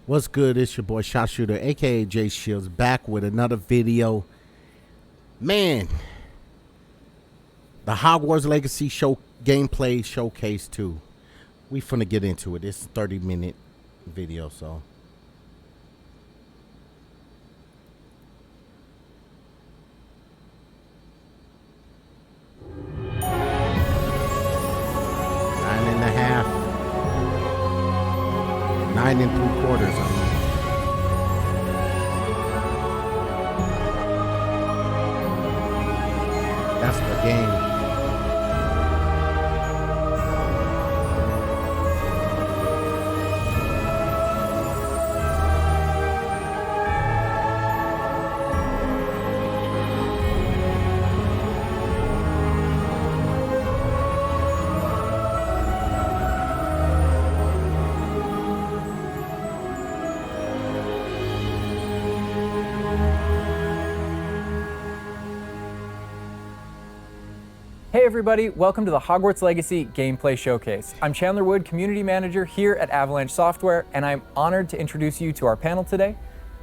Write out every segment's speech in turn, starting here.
What's good? It's your boy Shot Shooter, aka Jay Shields, back with another video. Man, the Hogwarts Legacy show gameplay showcase 2. We finna get into it. It's a 30-minute video, so. Nine and a half. 9 3/4. That's the game. Hey everybody, welcome to the Hogwarts Legacy Gameplay Showcase. I'm Chandler Wood, Community Manager here at Avalanche Software, and I'm honored to introduce you to our panel today.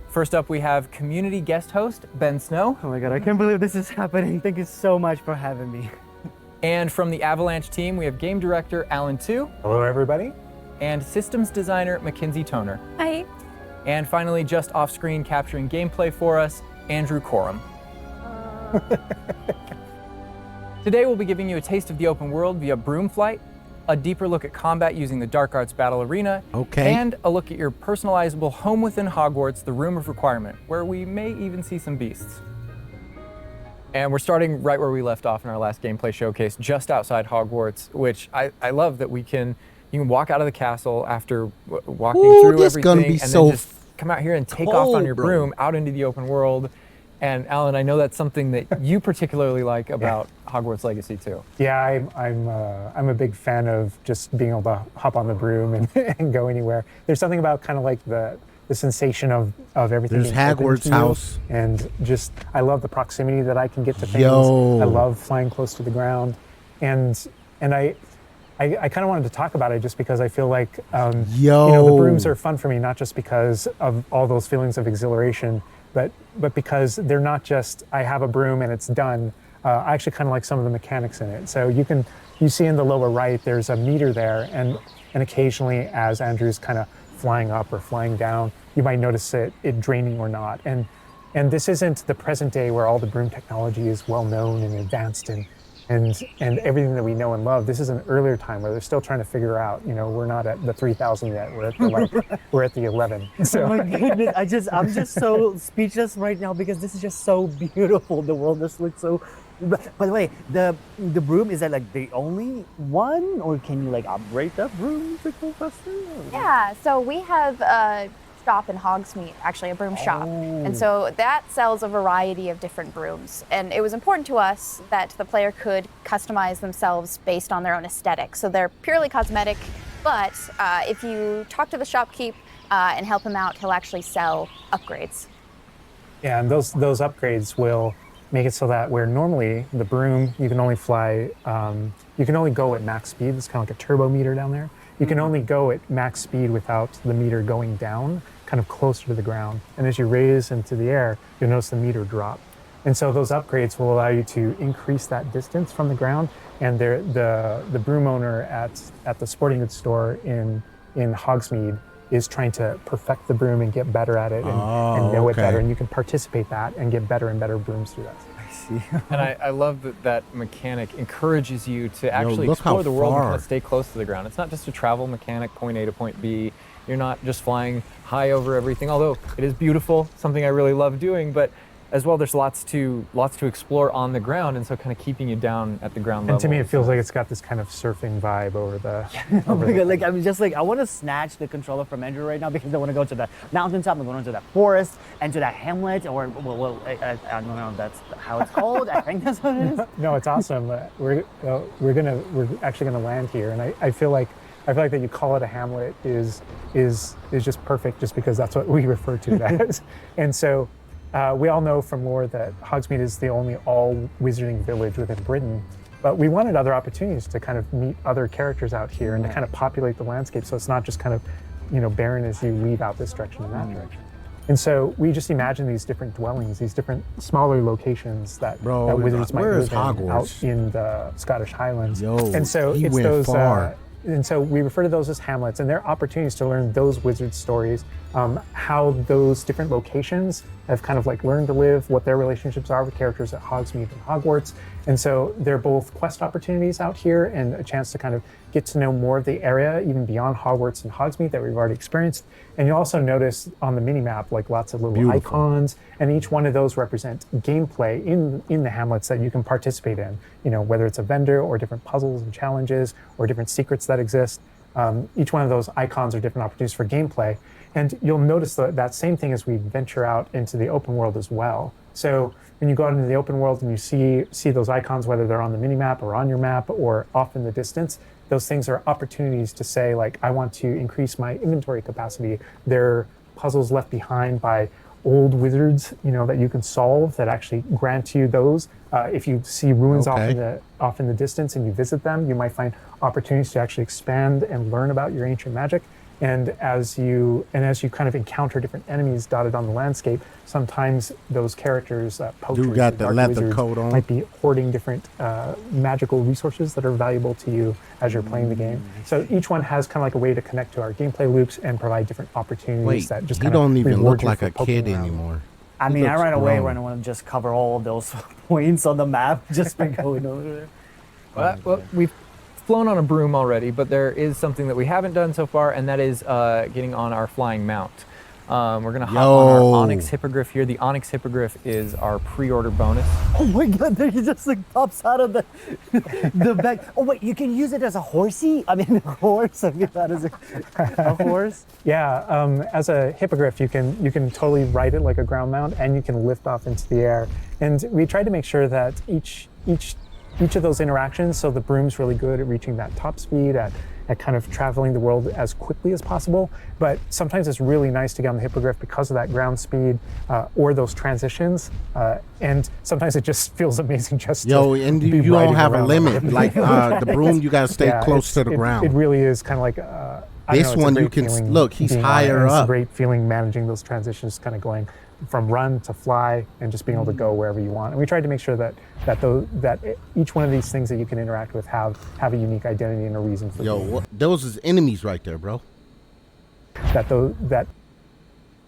First up, we have community guest host, Ben Snow. Oh my god, I can't believe this is happening. Thank you so much for having me. And from the Avalanche team, we have Game Director Alan Tu. Hello everybody. And Systems Designer Mackenzie Toner. Hi. And finally, just off screen capturing gameplay for us, Andrew Coram. Today we'll be giving you a taste of the open world via broom flight, a deeper look at combat using the Dark Arts Battle Arena, and a look at your personalizable home within Hogwarts, the Room of Requirement, where we may even see some beasts. And we're starting right where we left off in our last gameplay showcase, just outside Hogwarts, which I love that you can walk out of the castle after walking through everything, and then just come out here and take off on your broom out into the open world. And Alan, I know that's something that you particularly like about Hogwarts Legacy too. Yeah, I'm a big fan of just being able to hop on the broom and go anywhere. There's something about kind of like the sensation of everything. There's Hogwarts house, and just I love the proximity that I can get to things. I love flying close to the ground, and I kind of wanted to talk about it just because I feel like you know, the brooms are fun for me, not just because of all those feelings of exhilaration, but because they're not just I have a broom and it's done. I actually kind of like some of the mechanics in it. So you see in the lower right there's a meter there, and occasionally as Andrew's kind of flying up or flying down, you might notice it draining or not. And this isn't the present day where all the broom technology is well known and advanced and everything that we know and love. This is an earlier time where they're still trying to figure out, you know, we're not at the 3000 yet, we're at the 11. So. Oh my goodness, I'm just so speechless right now because this is just so beautiful. The world just looks so, by the way, the broom, is that like the only one, or can you like upgrade that broom to go faster? Yeah, so we have a shop in Hogsmeade, actually a broom shop. And so that sells a variety of different brooms. And it was important to us that the player could customize themselves based on their own aesthetic. So they're purely cosmetic, but if you talk to the shopkeep and help him out, he'll actually sell upgrades. Yeah, and those upgrades will make it so that where normally the broom, you can only fly, you can only go at max speed. It's kind of like a turbo meter down there. You can only go at max speed without the meter going down, kind of closer to the ground. And as you raise into the air, you'll notice the meter drop. And so those upgrades will allow you to increase that distance from the ground. And the broom owner at the sporting goods store in Hogsmeade is trying to perfect the broom and get better at it and know it better. And you can participate that and get better and better brooms through that. And I love that mechanic encourages you to actually explore the world and kind of stay close to the ground. It's not just a travel mechanic, point A to point B. You're not just flying high over everything, although it is beautiful, something I really love doing, but as well, there's lots to explore on the ground, and so kind of keeping you down at the ground level. And to me, it feels like it's got this kind of surfing vibe over the. Oh my god! Like I'm just like I want to snatch the controller from Andrew right now because I want to go to the mountaintop, I'm going to that forest and to that hamlet, or I don't know if that's how it's called. I think that's what it is. No, it's awesome. We're actually gonna land here, and I feel like that you call it a hamlet is just perfect, just because that's what we refer to it as, and so. We all know from lore that Hogsmeade is the only all-wizarding village within Britain, but we wanted other opportunities to kind of meet other characters out here and to kind of populate the landscape, so it's not just kind of barren as you leave out this direction and that direction. And so we just imagine these different dwellings, these different smaller locations that wizards might live in out in the Scottish Highlands. And so he it's went those. far. And so we refer to those as hamlets, and they're opportunities to learn those wizard stories, how those different locations have kind of like learned to live, what their relationships are with characters at Hogsmeade and Hogwarts. And so they're both quest opportunities out here and a chance to kind of get to know more of the area, even beyond Hogwarts and Hogsmeade that we've already experienced. And you'll also notice on the mini-map like lots of little icons, and each one of those represent gameplay in the hamlets that you can participate in, whether it's a vendor or different puzzles and challenges or different secrets that exist. Each one of those icons are different opportunities for gameplay. And you'll notice that same thing as we venture out into the open world as well. So when you go out into the open world and you see those icons, whether they're on the mini-map or on your map or off in the distance, those things are opportunities to say, like, I want to increase my inventory capacity. They're puzzles left behind by old wizards, that you can solve that actually grant you those. If you see ruins off in the distance and you visit them, you might find opportunities to actually expand and learn about your ancient magic. And as you kind of encounter different enemies dotted on the landscape, sometimes those characters, poachers, Dude got the dark leather wizards, coat on. might be hoarding different magical resources that are valuable to you as you're playing the game. So each one has kind of like a way to connect to our gameplay loops and provide different opportunities that just he kind of don't even reward look you like for a poking kid around. anymore. I mean, I right away grown. want to just cover all of those points on the map just by going over there. Well, we've flown on a broom already, but there is something that we haven't done so far, and that is getting on our flying mount. We're going to hop on our Onyx Hippogriff here. The Onyx Hippogriff is our pre-order bonus. Oh my god, there he just like pops out of the back. Oh wait, you can use it as a horsey? I mean, a horse? I mean, that is a horse? Yeah, as a hippogriff, you can totally ride it like a ground mount, and you can lift off into the air. And we tried to make sure that each of those interactions, so the broom's really good at reaching that top speed, at kind of traveling the world as quickly as possible, but sometimes it's really nice to get on the hippogriff because of that ground speed or those transitions, and sometimes it just feels amazing just to and be you don't riding have a around on limit. Like the broom, you gotta stay close to the it ground. really is kind of like This one you can look, he's higher It's a up. great feeling managing those transitions, kind of going from run to fly and just being able to go wherever you want. And we tried to make sure that each one of these things that you can interact with have a unique identity and a reason for being. Those is enemies right there, bro. That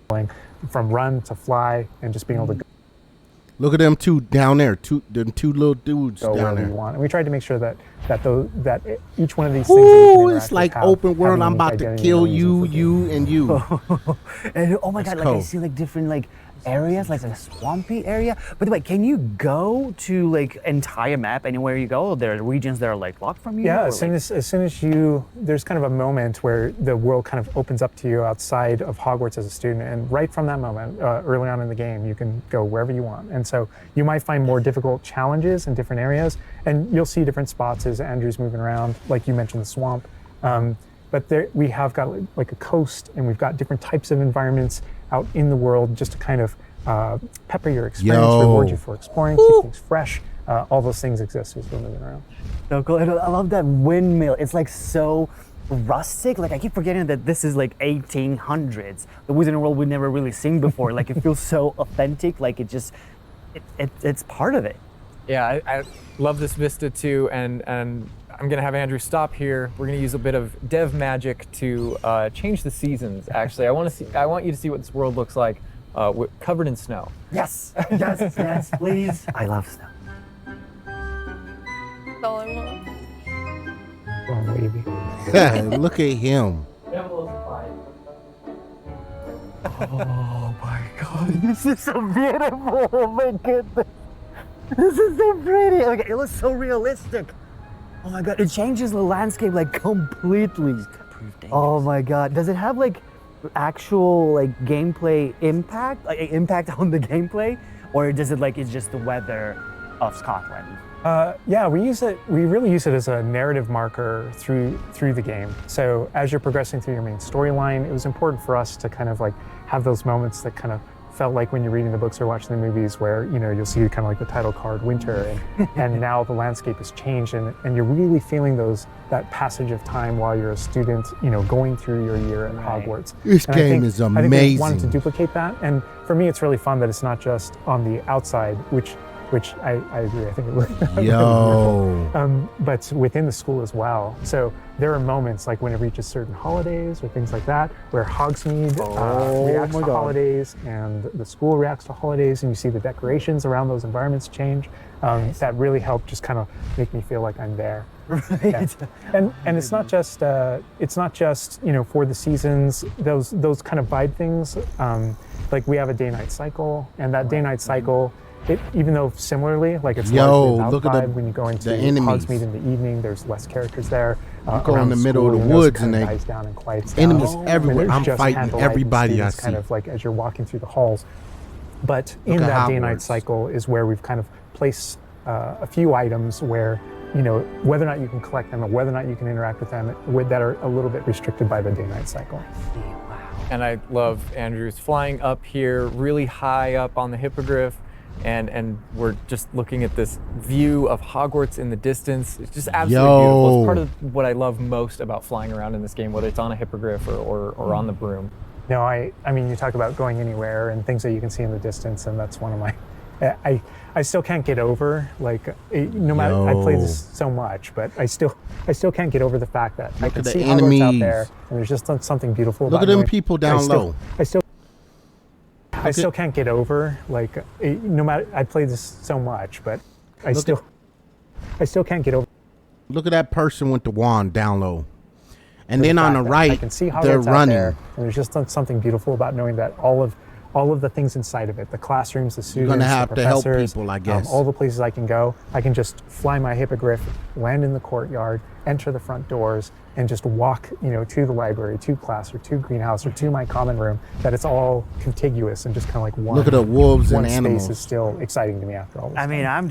going from run to fly and just being able to Look at them two down there, them two little dudes go down wherever there. you want. And we tried to make sure that each one of these things that you can Ooh, interact it's like with have open a world. I'm unique about to identity kill and a reason you, for being. and you. And oh my god, like I cool. see like different like areas, like a swampy area. By the way, can you go to like entire map anywhere you go? Or there are regions that are like locked from you? Yeah, or, as soon as there's kind of a moment where the world kind of opens up to you outside of Hogwarts as a student, and right from that moment, early on in the game, you can go wherever you want. And so you might find more difficult challenges in different areas, and you'll see different spots as Andrew's moving around, like you mentioned the swamp. But there, we have got like a coast, and we've got different types of environments out in the world just to kind of pepper your experience, reward you for exploring, keep things fresh. All those things exist as we're moving around. So cool. And I love that windmill. It's like so rustic. Like I keep forgetting that this is like 1800s. The Wizarding World we've never really seen before. Like it feels so authentic. Like it's part of it. Yeah, I love this vista too, and I'm gonna have Andrew stop here. We're gonna use a bit of dev magic to change the seasons. Actually, I want you to see what this world looks like, covered in snow. Yes, yes, yes, please. I love snow. That's all I want. Oh, baby. Look at him. Oh my god, this is so beautiful. Oh my goodness. This is so pretty. Okay, it looks so realistic. Oh my god, it changes the landscape like completely. Oh my god, does it have like actual like gameplay impact? Like impact on the gameplay? Or does it like it's just the weather of Scotland? Yeah, we really use it as a narrative marker through the game. So as you're progressing through your main storyline, it was important for us to kind of like have those moments that kind of felt like when you're reading the books or watching the movies where, you'll see kind of like the title card winter and now the landscape has changed and you're really feeling that passage of time while you're a student, going through your year at Hogwarts. This game is amazing. I think we wanted to duplicate that. And for me, it's really fun that it's not just on the outside, which I agree. I think it looked really beautiful. But within the school as well. So there are moments like when it reaches certain holidays or things like that, where Hogsmeade reacts to holidays and the school reacts to holidays, and you see the decorations around those environments change. That really helped just kind of make me feel like I'm there. Right. Yeah. And it's not just for the seasons, those kind of vibe things. Like we have a day-night cycle, and that day-night cycle. Even though similarly, like it's largely about look at vibe, when you go into Hogsmeade in the evening, there's less characters there. You go in the middle of the woods and they dies down and quiets down. Enemies everywhere. I'm fighting everybody I see. Kind of like as you're walking through the halls. But in that day-night cycle is where we've kind of placed a few items where, whether or not you can collect them or whether or not you can interact with them that are a little bit restricted by the day-night cycle. And I love Andrew's flying up here, really high up on the hippogriff. And we're just looking at this view of Hogwarts in the distance. It's just absolutely beautiful. It's part of what I love most about flying around in this game, whether it's on a hippogriff or on the broom. No, I mean, you talk about going anywhere and things that you can see in the distance, and that's one of my. I still can't get over, like, no matter I play this so much, but I still can't get over the fact that I can see Hogwarts out there, and there's just something beautiful about it. Look at them people down low. I still can't get over, like, no matter I play this so much, but I still can't get over. Look at that person with the wand down low, and then on the right, I can see they're running. There, and there's just something beautiful about knowing that all of the things inside of it, the classrooms, the students, you're gonna have the to help professors, people, I guess. all the places I can go, I can just fly my hippogriff, land in the courtyard, enter the front doors, and just walk, to the library, to class, or to greenhouse, or to my common room. That it's all contiguous and just kind of like one. Look at the wolves and one animals. space is still exciting to me after all this. I mean, time.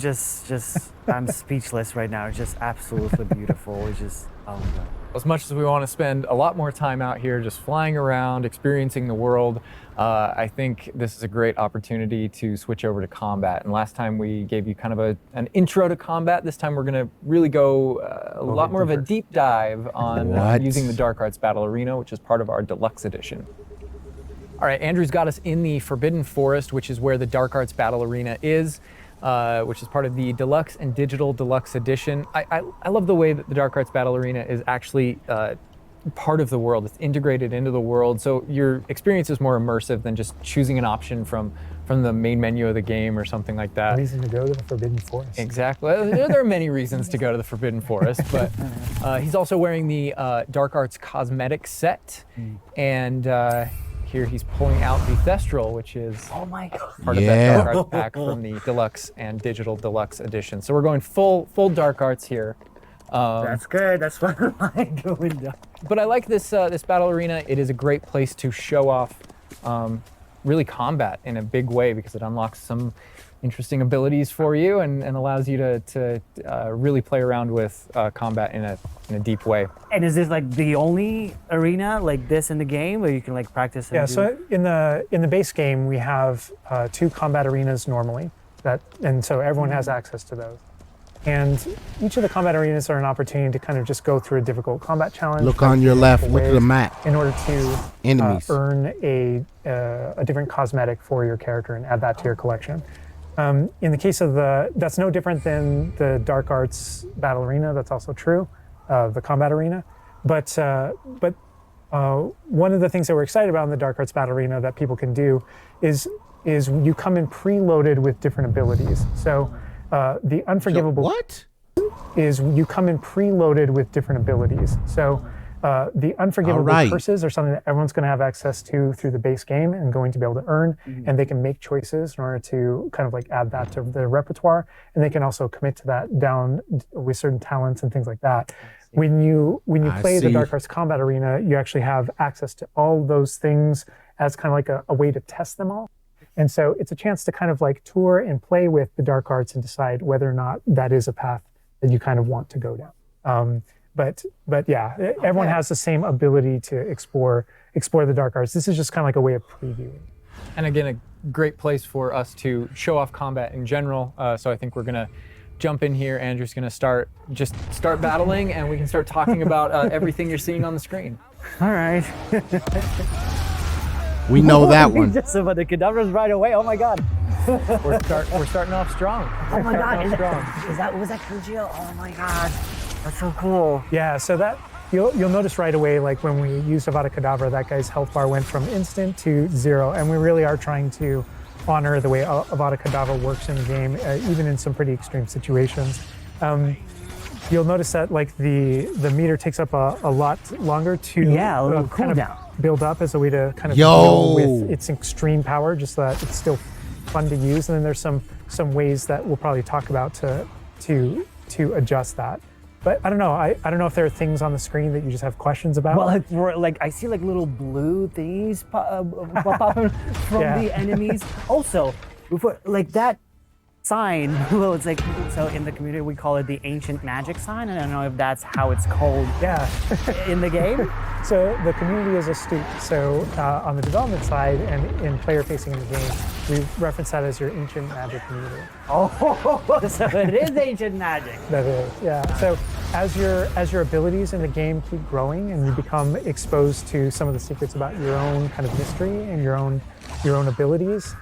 I'm speechless right now. It's just absolutely beautiful. It's just, oh my God. As much as we want to spend a lot more time out here just flying around, experiencing the world, I think this is a great opportunity to switch over to combat. And last time we gave you kind of an intro to combat. This time we're going to really go a lot more of a deep dive on using the Dark Arts Battle Arena, which is part of our deluxe edition. All right, Andrew's got us in the Forbidden Forest, which is where the Dark Arts Battle Arena is. Which is part of the Deluxe and Digital Deluxe Edition. I love the way that the Dark Arts Battle Arena is actually part of the world. It's integrated into the world, so your experience is more immersive than just choosing an option from the main menu of the game or something like that. Reason to go to the Forbidden Forest. Exactly. There are many reasons to go to the Forbidden Forest, but he's also wearing the Dark Arts cosmetic set, and here he's pulling out the Thestral, which is part of that Dark Arts pack from the Deluxe and Digital Deluxe Edition. So we're going full Dark Arts here. That's good. That's what I like going down. But I like this battle arena. It is a great place to show off really combat in a big way because it unlocks some interesting abilities for you and allows you to really play around with combat in a deep way. And is this like the only arena like this in the game where you can like practice? Yeah, so in the base game we have 2 combat arenas normally, and so everyone has access to those. And each of the combat arenas are an opportunity to kind of just go through a difficult combat challenge. Look on your left, look at the map. In order to Enemies. Earn a different cosmetic for your character and add that to your collection. In the case of that's no different than the Dark Arts Battle Arena. That's also true, the combat arena. But one of the things that we're excited about in the Dark Arts Battle Arena that people can do is you come in preloaded with different abilities. So the unforgivable is you come in preloaded with different abilities. So the unforgivable curses are something that everyone's going to have access to through the base game and going to be able to earn, and they can make choices in order to kind of like add that to their repertoire, and they can also commit to that down with certain talents and things like that. When you play the Dark Arts Combat Arena, you actually have access to all those things as kind of like a way to test them all. And so it's a chance to kind of like tour and play with the Dark Arts and decide whether or not that is a path that you kind of want to go down. But everyone has the same ability to explore the Dark Arts. This is just kind of like a way of previewing. And again, a great place for us to show off combat in general. So I think we're gonna jump in here. Andrew's gonna start battling, and we can start talking about everything you're seeing on the screen. All right. We know that We one. just about the cadavers right away. Oh my God. We're starting off strong. Oh my God. Strong. Was that Kujio? Oh my God. That's so cool. Yeah, so that you'll notice right away, like when we used Avada Kedavra, that guy's health bar went from instant to 0, and we really are trying to honor the way Avada Kedavra works in the game, even in some pretty extreme situations. You'll notice that like the meter takes up a lot longer to Yeah, a little kind of cooldown. build up as a way to kind of Yo. deal with its extreme power, just so that it's still fun to use. And then there's some ways that we'll probably talk about to adjust that. But I don't know. I don't know if there are things on the screen that you just have questions about. Well, like I see like little blue things popping from Yeah. the enemies. Also, before like that sign, well, it's like, so in the community we call it the ancient magic sign. I don't know if that's how it's called Yeah. in the game. So the community is astute. So on the development side and in player facing in the game, we reference that as your ancient magic meter. Oh, so it is ancient magic. That is, yeah. So as your abilities in the game keep growing and you become exposed to some of the secrets about your own kind of mystery and your own abilities,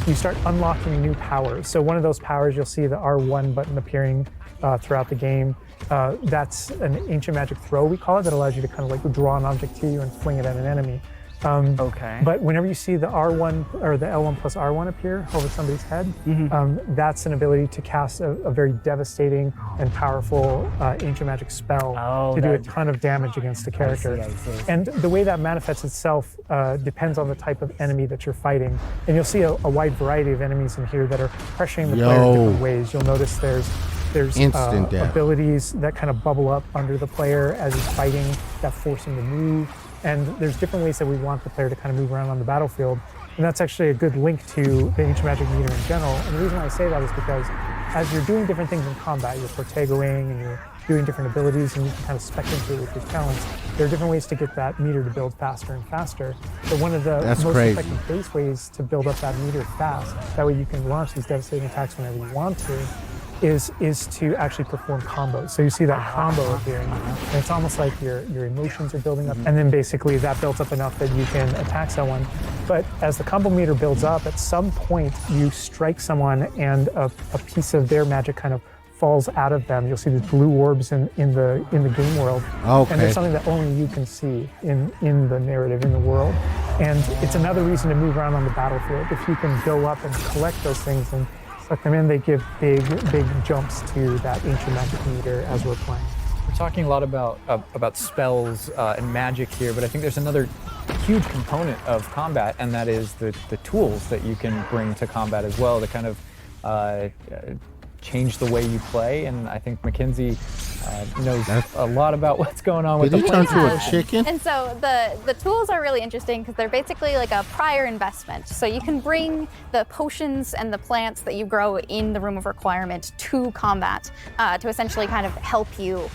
you start unlocking new powers. So one of those powers, you'll see the R1 button appearing throughout the game. That's an ancient magic throw, we call it, that allows you to kind of like draw an object to you and fling it at an enemy. Okay. But whenever you see the R1 or the L1 plus R1 appear over somebody's head, that's an ability to cast a very devastating and powerful ancient magic spell to do a ton of damage against the character. I see. And the way that manifests itself depends on the type of enemy that you're fighting. And you'll see a wide variety of enemies in here that are pressuring the player in different ways. You'll notice there's Instant death. abilities that kind of bubble up under the player as he's fighting that force him to move. And there's different ways that we want the player to kind of move around on the battlefield. And that's actually a good link to the ancient magic meter in general. And the reason why I say that is because as you're doing different things in combat, you're Portegoing and you're doing different abilities and you can kind of spec into it with your talents, there are different ways to get that meter to build faster and faster. So one of the most effective base ways to build up that meter fast, that way you can launch these devastating attacks whenever you want to, is to actually perform combos. So you see that combo appearing, and it's almost like your emotions are building up, and then basically that builds up enough that you can attack someone. But as the combo meter builds up, at some point you strike someone and a piece of their magic kind of falls out of them. You'll see these blue orbs in the game world. Okay. And there's something that only you can see in the narrative, in the world. And it's another reason to move around on the battlefield. If you can go up and collect those things and suck them in, they give big jumps to that ancient magic meter as we're playing. We're talking a lot about spells and magic here, but I think there's another huge component of combat, and that is the tools that you can bring to combat as well to kind of change the way you play. And I think Mackenzie knows a lot about what's going on with the Did he turn to a chicken? And so the tools are really interesting because they're basically like a prior investment. So you can bring the potions and the plants that you grow in the Room of Requirement to combat to essentially kind of help you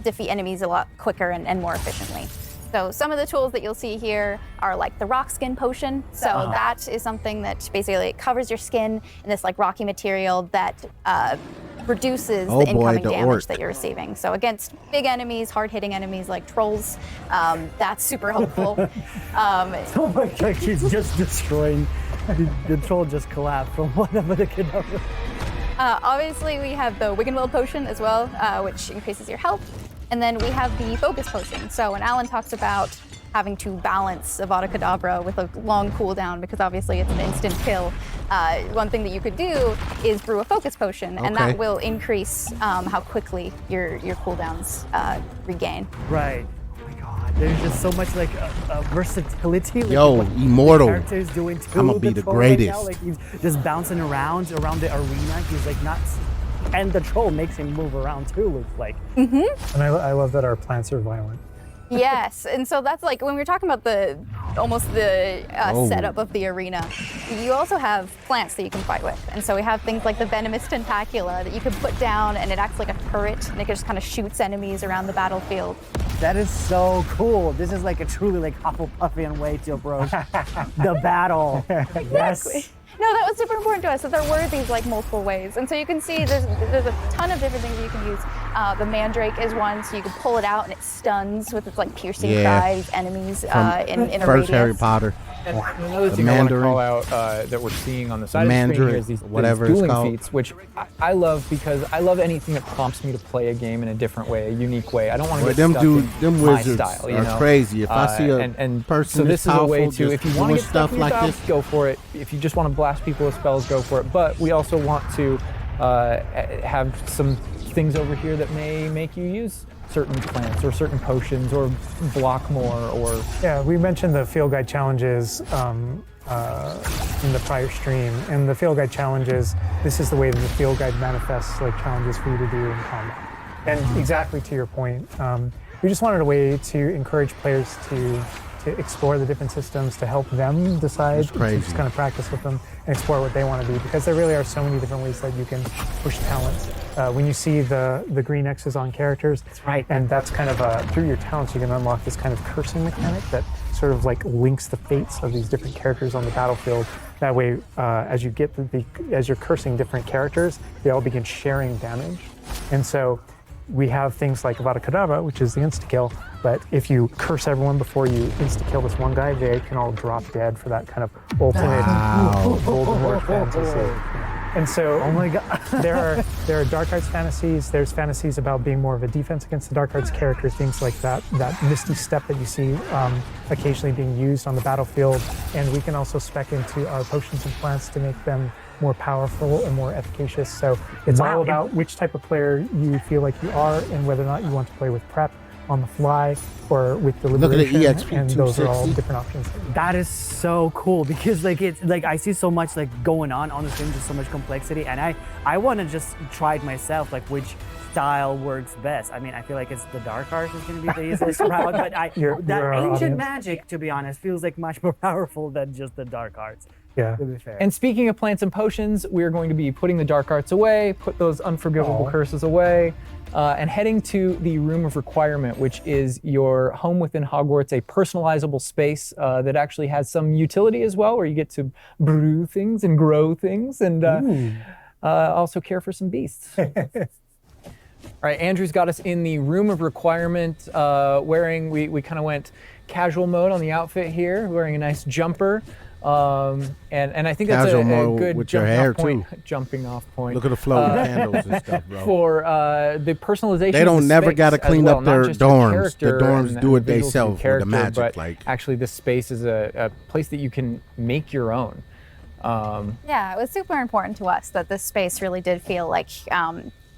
defeat enemies a lot quicker and more efficiently. So some of the tools that you'll see here are like the rock skin potion. So that is something that basically covers your skin in this like rocky material that reduces the incoming damage that you're receiving. So against big enemies, hard-hitting enemies like trolls, that's super helpful. Oh my God, he's just destroying. The troll just collapsed from one of the cadavers. Obviously, we have the Wiggenweld potion as well, which increases your health. And then we have the focus potion. So when Alan talks about having to balance Avada Kedavra with a long cooldown, because obviously it's an instant kill, one thing that you could do is brew a focus potion, and that will increase how quickly your cooldowns regain. Right. Oh my God, there's just so much like versatility. Like, Yo, what Immortal. The character is doing too. I'm gonna be the troll right greatest. now, like he's just bouncing around the arena. He's like not. And the troll makes him move around too, looks like. And I love that our plants are violent. Yes, and so that's like when we're talking about the setup of the arena. You also have plants that you can fight with, and so we have things like the venomous tentacula that you can put down, and it acts like a turret, and it just kind of shoots enemies around the battlefield. That is so cool. This is like a truly like Hufflepuffian way to approach the battle. Exactly. No, that was super important to us, that there were these like multiple ways. And so you can see there's a ton of different things that you can use. The mandrake is one, so you can pull it out and it stuns with its like piercing cries enemies in a First radius. Harry Potter. And another thing I want to call out that we're seeing on the side of the screen here is these dueling feats, which I love because I love anything that prompts me to play a game in a different way, a unique way. I don't want to get stuck in my style, you know? Crazy. If I see a person so this is a way to, if you want to get stuff like style, this, go for it. If you just want to blast people with spells, go for it. But we also want to have some things over here that may make you use certain plants or certain potions or block more or... Yeah, we mentioned the field guide challenges in the prior stream, and the field guide challenges, this is the way that the field guide manifests like challenges for you to do in combat. And exactly to your point, we just wanted a way to encourage players to explore the different systems, to help them decide, to just kind of practice with them and explore what they want to do, because there really are so many different ways that you can push talents. When you see the green X's on characters, that's right, and that's kind of through your talents you can unlock this kind of cursing mechanic that sort of like links the fates of these different characters on the battlefield. That way, as you get as you're cursing different characters, they all begin sharing damage, and so we have things like Avada Kedavra, which is the insta-kill, but if you curse everyone before you insta-kill this one guy, they can all drop dead for that kind of ultimate Voldemort fantasy. And so, oh my God, there are dark arts fantasies. There's fantasies about being more of a defense against the dark arts characters, things like that misty step that you see occasionally being used on the battlefield. And we can also spec into our potions and plants to make them more powerful and more efficacious. So it's all about which type of player you feel like you are and whether or not you want to play with prep, on the fly, or with deliberation. Look at the EXP and those are all different options. That is so cool because like it's like I see so much like going on the screen, just so much complexity, and I want to just try it myself, like which style works best. I mean, I feel like it's the dark arts is going to be the easiest route, but that ancient magic, to be honest, feels like much more powerful than just the dark arts. Yeah. To be fair. And speaking of plants and potions, we're going to be putting the dark arts away, put those unforgivable curses away, and heading to the Room of Requirement, which is your home within Hogwarts, a personalizable space that actually has some utility as well, where you get to brew things and grow things and also care for some beasts. All right, Andrew's got us in the Room of Requirement, wearing, we kind of went casual mode on the outfit here, wearing a nice jumper. And I think that's a good with your hair too. Jumping off point. Look at the flow of candles and stuff, bro. For the personalization, they don't of the never space got to clean well, up their dorms. The dorms and do it visuals themselves of with the magic. But like actually, this space is a place that you can make your own. Yeah, it was super important to us that this space really did feel like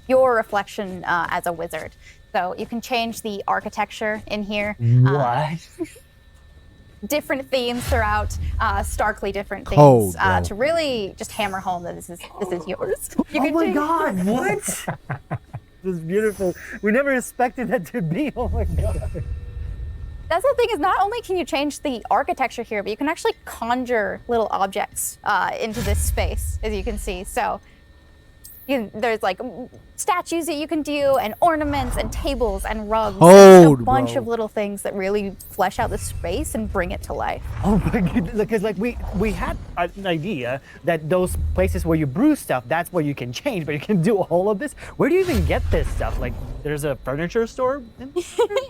your reflection as a wizard. So you can change the architecture in here. What? Different themes throughout, starkly different themes, to really just hammer home that this is yours. Oh my God! What? This is beautiful. We never expected that to be. Oh my God. That's the thing, is not only can you change the architecture here, but you can actually conjure little objects into this space, as you can see. So there's like statues that you can do, and ornaments, and tables, and rugs, and a bunch of little things that really flesh out the space and bring it to life. Oh my goodness! Because like we had an idea that those places where you brew stuff, that's where you can change, but you can do all of this. Where do you even get this stuff? Like, there's a furniture store?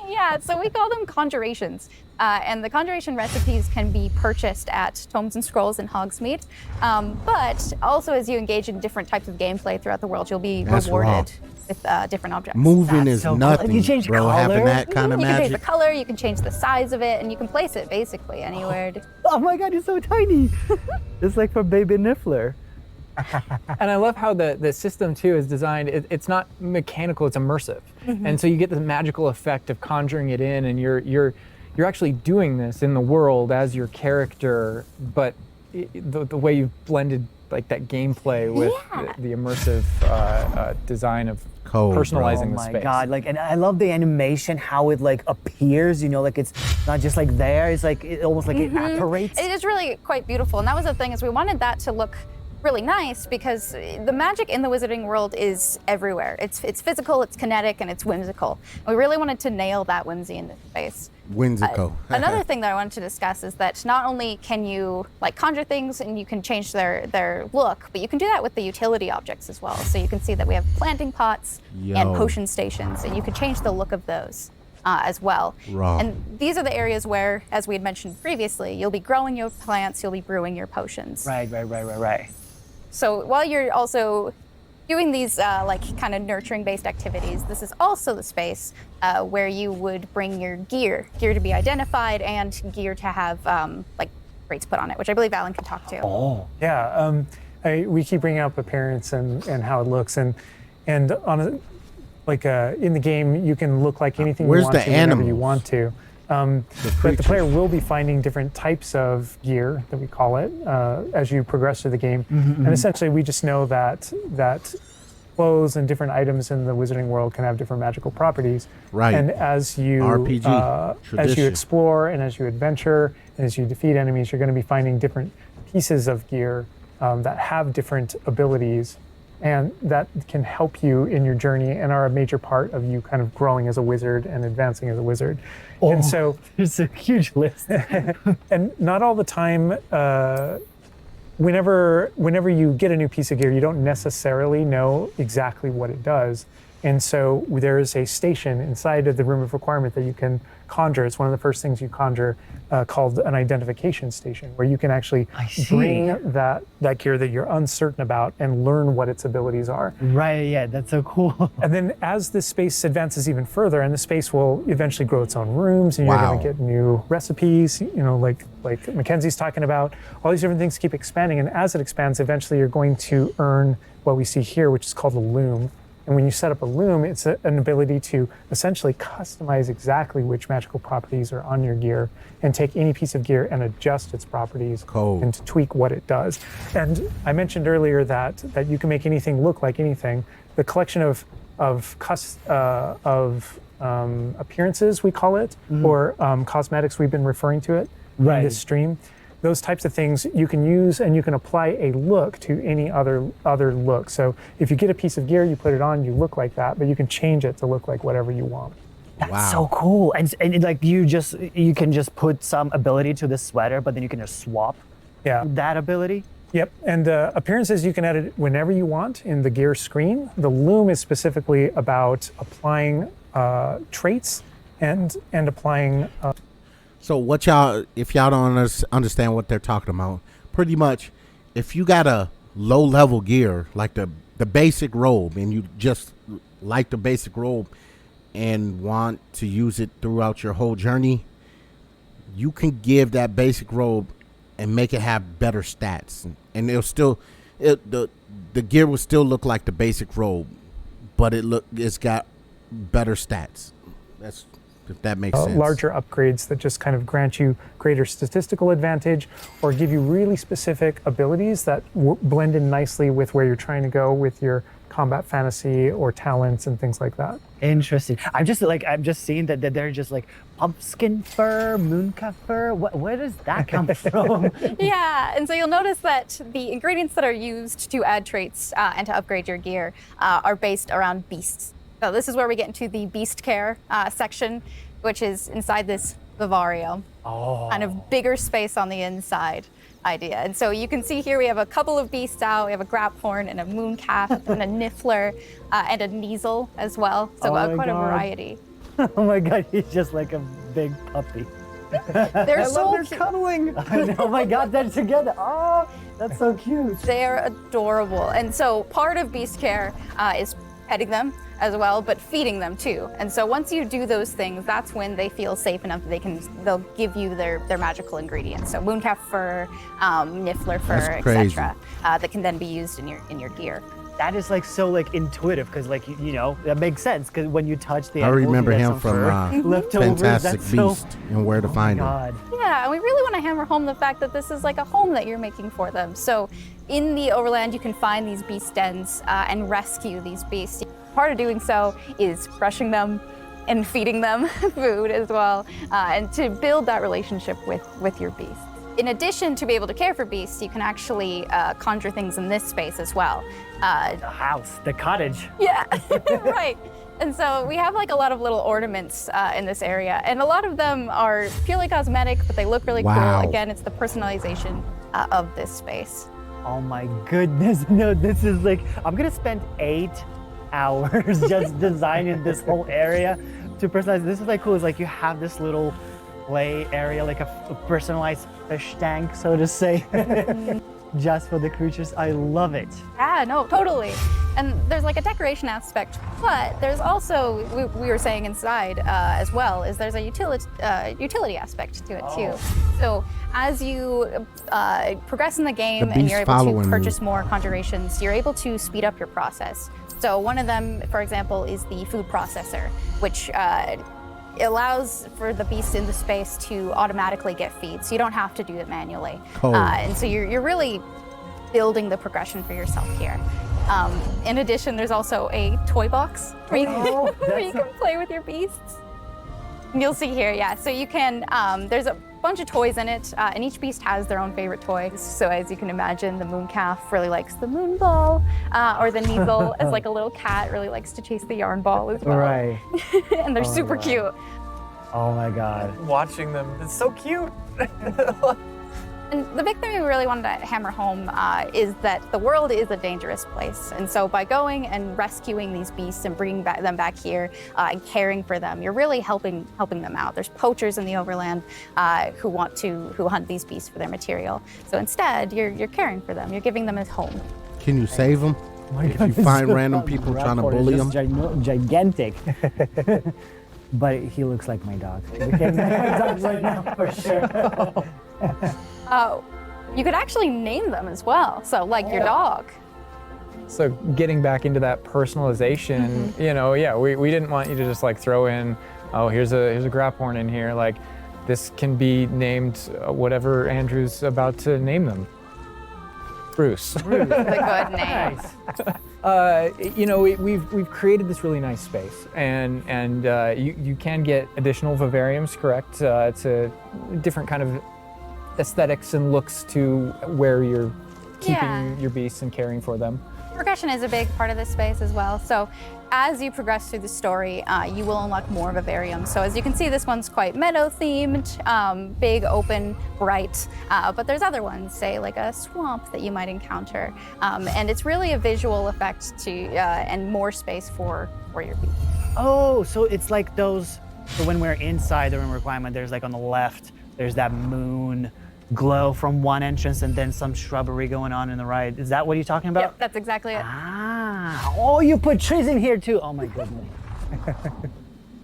Yeah, so we call them conjurations. And the conjuration recipes can be purchased at Tomes and Scrolls in Hogsmeade. But also, as you engage in different types of gameplay throughout the world, you'll be rewarded with different objects. Moving is so nothing, cool. You change bro. color? Having that kind of You can change magic. the color, you can change the size of it, and you can place it basically anywhere. Oh my God, it's so tiny. It's like from Baby Niffler. And I love how the system too is designed. It's not mechanical; it's immersive, and so you get the magical effect of conjuring it in, and you're actually doing this in the world as your character, but the way you've blended like that gameplay with the immersive design of Cold, personalizing Oh the my space. god! Like, and I love the animation, how it like appears. You know, like it's not just like there. It's like it almost like it apparates. It is really quite beautiful, and that was the thing, is we wanted that to look really nice because the magic in the wizarding world is everywhere. It's physical, it's kinetic, and it's whimsical. We really wanted to nail that whimsy in this space. Whimsical. Another thing that I wanted to discuss is that not only can you like conjure things and you can change their look, but you can do that with the utility objects as well. So you can see that we have planting pots and potion stations, and you can change the look of those as well. Raw. And these are the areas where, as we had mentioned previously, you'll be growing your plants, you'll be brewing your potions. Right. So while you're also doing these like kind of nurturing based activities, this is also the space where you would bring your gear to be identified and gear to have like rates put on it, which I believe Alan can talk to. Oh. Yeah, we keep bringing up appearance and how it looks, and on a, like in the game you can look like anything Where's you want the to whenever animals? you want to. But the player will be finding different types of gear, that we call it, as you progress through the game. And essentially we just know that clothes and different items in the wizarding world can have different magical properties. Right. And as you RPG, as you tradition. explore and as you adventure and as you defeat enemies, you're going to be finding different pieces of gear that have different abilities and that can help you in your journey and are a major part of you kind of growing as a wizard and advancing as a wizard. And so There's a huge list. and not all the time, whenever you get a new piece of gear, you don't necessarily know exactly what it does. And so there is a station inside of the room of requirement that you can conjure. It's one of the first things you conjure, called an identification station, where you can actually bring that gear that you're uncertain about and learn what its abilities are. Right, yeah, that's so cool. And then as this space advances even further, and the space will eventually grow its own rooms, and you're Wow. going to get new recipes, like Mackenzie's talking about, all these different things keep expanding. And as it expands, eventually you're going to earn what we see here, which is called a loom. And when you set up a loom, it's an ability to essentially customize exactly which magical properties are on your gear and take any piece of gear and adjust its properties Cool. and to tweak what it does. And I mentioned earlier that you can make anything look like anything. The collection of appearances, we call it, or cosmetics, we've been referring to it in this stream. Those types of things you can use, and you can apply a look to any other look. So if you get a piece of gear, you put it on, you look like that, but you can change it to look like whatever you want. That's Wow. so cool. And like you can just put some ability to the sweater, but then you can just swap Yeah. that ability. Yep. And appearances you can edit whenever you want in the gear screen. The loom is specifically about applying traits and applying. So what if y'all don't understand what they're talking about, pretty much, if you got a low level gear, like the basic robe, and you just like the basic robe and want to use it throughout your whole journey, you can give that basic robe and make it have better stats. And the gear will still look like the basic robe, but it's got better stats. That's, if that makes sense. Larger upgrades that just kind of grant you greater statistical advantage or give you really specific abilities that blend in nicely with where you're trying to go with your combat fantasy or talents and things like that. Interesting. I'm just seeing that they're just like pumpkin fur, mooncalf fur. Where does that come from? Yeah, and so you'll notice that the ingredients that are used to add traits and to upgrade your gear are based around beasts. So this is where we get into the beast care section, which is inside this vivarium. Oh. Kind of bigger space on the inside idea. And so you can see here we have a couple of beasts out. We have a graphorn and a mooncalf and a niffler and a neasel as well. So Oh my quite a God. variety. Oh my god, he's just like a big puppy. They're so They're cute. cuddling. Oh my god, they're together. Oh, that's so cute. They're adorable. And so part of beast care is petting them as well, but feeding them too. And so once you do those things, that's when they feel safe enough that they'll give you their magical ingredients. So mooncalf fur, niffler fur, That's crazy. etc. That can then be used in your gear. That is like so like intuitive because like you know that makes sense because when you touch the I animals, you remember get him some from fur leftovers. Fantastic That's so- Beast and Where to Find Him. God. Yeah, and we really want to hammer home the fact that this is like a home that you're making for them. So in the overland, you can find these beast dens and rescue these beasts. part of doing so is brushing them and feeding them food as well, and to build that relationship with your beasts. In addition to be able to care for beasts, you can actually conjure things in this space as well. The house, the cottage. Yeah, right. And so we have like a lot of little ornaments in this area, and a lot of them are purely cosmetic, but they look really cool. Again, it's the personalization of this space. Oh my goodness, no, this is like, I'm gonna spend 8 hours just designing this whole area to personalize. This is like cool, it's like you have this little play area, like a personalized fish tank, so to say, just for the creatures. I love it. Yeah, no, totally. And there's like a decoration aspect, but there's also, we were saying inside as well, is there's a utility aspect to it too. So as you progress in the game and you're able to purchase more conjurations, you're able to speed up your process. So one of them, for example, is the food processor, which allows for the beasts in the space to automatically get feed, so you don't have to do it manually. And so you're really building the progression for yourself here. In addition, there's also a toy box where you can play with your beasts. And you'll see here, yeah. So you can, there's a bunch of toys in it, and each beast has their own favorite toy. So as you can imagine, the moon calf really likes the moon ball, or the Neasel, as like a little cat, really likes to chase the yarn ball as well. Right. And they're super cute. Oh my God. Watching them, it's so cute. And the big thing we really wanted to hammer home is that the world is a dangerous place. And so by going and rescuing these beasts and bringing them back here and caring for them, you're really helping them out. There's poachers in the overland who hunt these beasts for their material. So instead, you're caring for them. You're giving them a home. Can you save them? If you find random people trying to bully them? Gigantic. But he looks like my dog. We can make my dog right now for sure. You could actually name them as well. So like your dog. So getting back into that personalization, you know, yeah, we didn't want you to just like throw in, oh, here's a Graphorn in here. Like this can be named whatever Andrew's about to name them. Bruce. Bruce, a good name. Nice. You know, we've created this really nice space, and you can get additional vivariums, correct? To different kind of aesthetics and looks to where you're keeping your beasts and caring for them. Progression is a big part of this space as well. So as you progress through the story, you will unlock more vivariums. So as you can see, this one's quite meadow themed, big, open, bright, but there's other ones, say like a swamp that you might encounter. And it's really a visual effect and more space for your beasts. Oh, so it's like those, so when we're inside the room requirement, there's like on the left, there's that moon glow from one entrance and then some shrubbery going on in the right. Is that what you're talking about? Yep, that's exactly it. Ah, oh, you put trees in here too. Oh my goodness.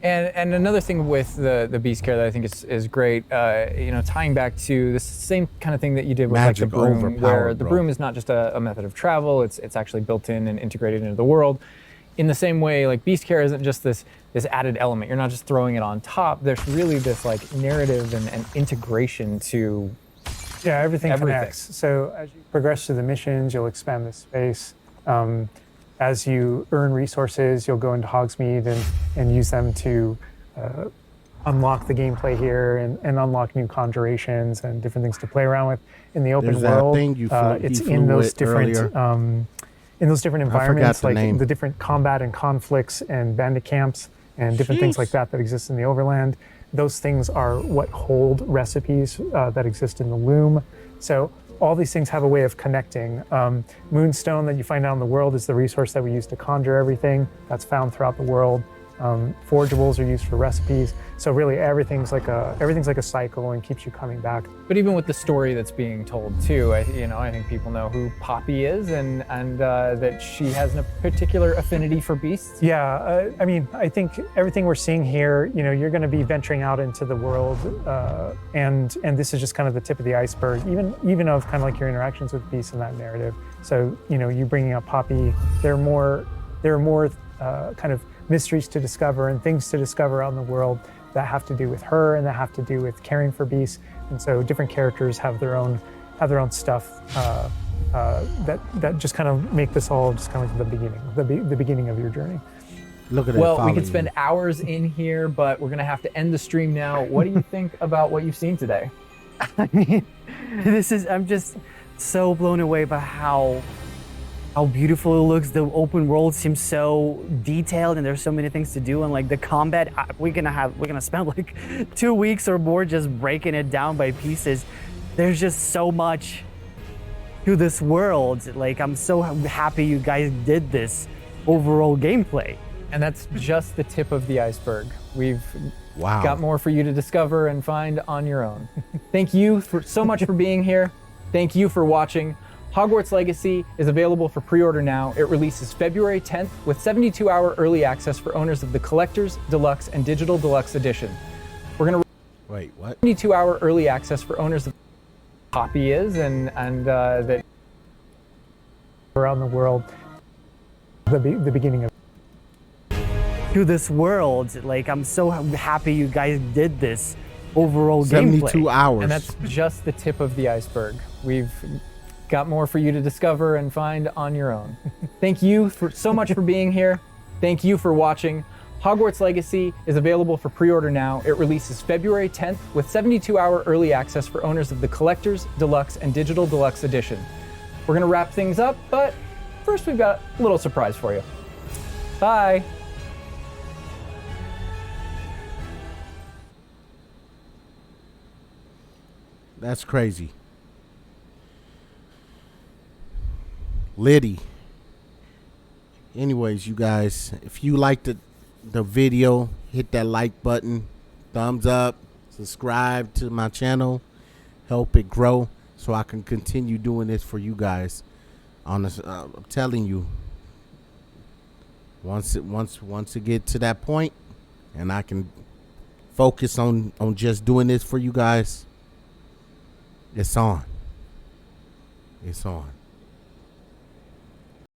And another thing with the beast care that I think is great, you know, tying back to the same kind of thing that you did with like the broom, where the broom is not just a method of travel, it's actually built in and integrated into the world. In the same way, like beast care isn't just this added element. You're not just throwing it on top. There's really this like narrative and integration to everything connects. So as you progress through the missions, you'll expand the space. As you earn resources, you'll go into Hogsmeade and use them to unlock the gameplay here and unlock new conjurations and different things to play around with in the open world. It's in those different environments, like the different combat and conflicts and bandit camps and different things like that exist in the overland. Those things are what hold recipes that exist in the loom. So all these things have a way of connecting. Moonstone that you find out in the world is the resource that we use to conjure everything that's found throughout the world. Forageables are used for recipes. So really everything's like a cycle and keeps you coming back. But even with the story that's being told too, I think people know who Poppy is and that she has a particular affinity for beasts. Yeah, I mean, I think everything we're seeing here, you know, you're going to be venturing out into the world, and this is just kind of the tip of the iceberg, even of kind of like your interactions with beasts in that narrative. So, you know, you bringing up Poppy, there are more kind of mysteries to discover and things to discover out in the world that have to do with her and that have to do with caring for beasts. And so different characters have their own stuff that just kind of make this all just kind of like the beginning of your journey. Look at it. Well, we could spend hours in here, but we're going to have to end the stream now. What do you think about what you've seen today? I mean, I'm just so blown away by how beautiful it looks. The open world seems so detailed, and there's so many things to do. And like the combat, we're gonna spend like 2 weeks or more just breaking it down by pieces. There's just so much to this world. Like, I'm so happy you guys did this overall gameplay. And that's just the tip of the iceberg. We've Wow. got more for you to discover and find on your own. Thank you so much for being here. Thank you for watching. Hogwarts Legacy is available for pre-order now. It releases February 10th with 72-hour early access for owners of the Collector's, Deluxe, and Digital Deluxe Edition. We're going to Wait, what? 72-hour early access for owners of copy is and that around the world. The beginning of To this world, like, I'm so happy you guys did this overall 72 gameplay. hours. And that's just the tip of the iceberg. We've got more for you to discover and find on your own. Thank you so much for being here. Thank you for watching. Hogwarts Legacy is available for pre-order now. It releases February 10th with 72-hour early access for owners of the Collector's, Deluxe, and Digital Deluxe Edition. We're going to wrap things up, but first we've got a little surprise for you. Bye. That's crazy. Liddy. Anyways, you guys, if you liked the video, hit that like button, thumbs up, subscribe to my channel, help it grow so I can continue doing this for you guys. I'm telling you, once it get to that point and I can focus on just doing this for you guys, it's on. It's on.